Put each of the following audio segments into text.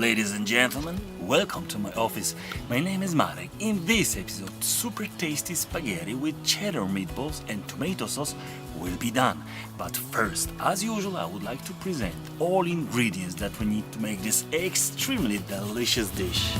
Ladies and gentlemen, welcome to my office. My name is Marek. In this episode, super tasty spaghetti with cheddar meatballs and tomato sauce will be done. But first, as usual, I would like to present all ingredients that we need to make this extremely delicious dish.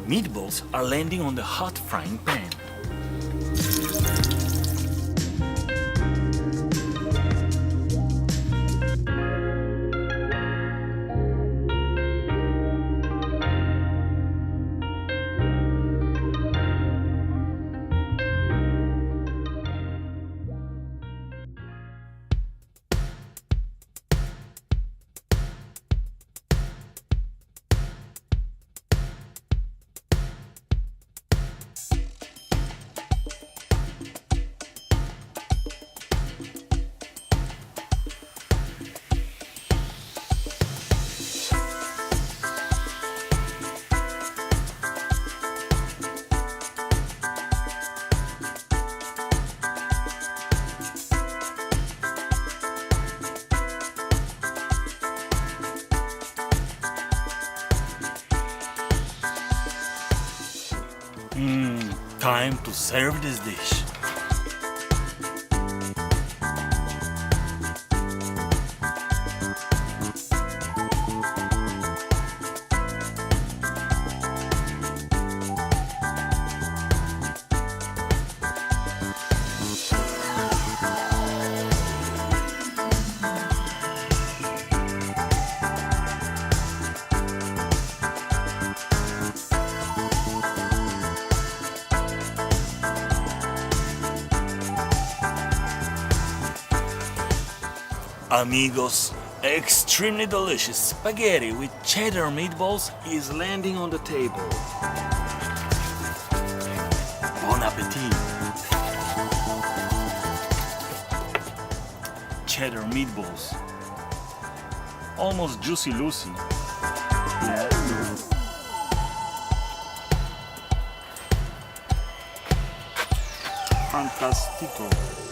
Meatballs are landing on the hot frying pan. Time to serve this dish. Amigos, extremely delicious spaghetti with cheddar meatballs is landing on the table. Bon appetit! Cheddar meatballs. Almost juicy Lucy. Fantastico.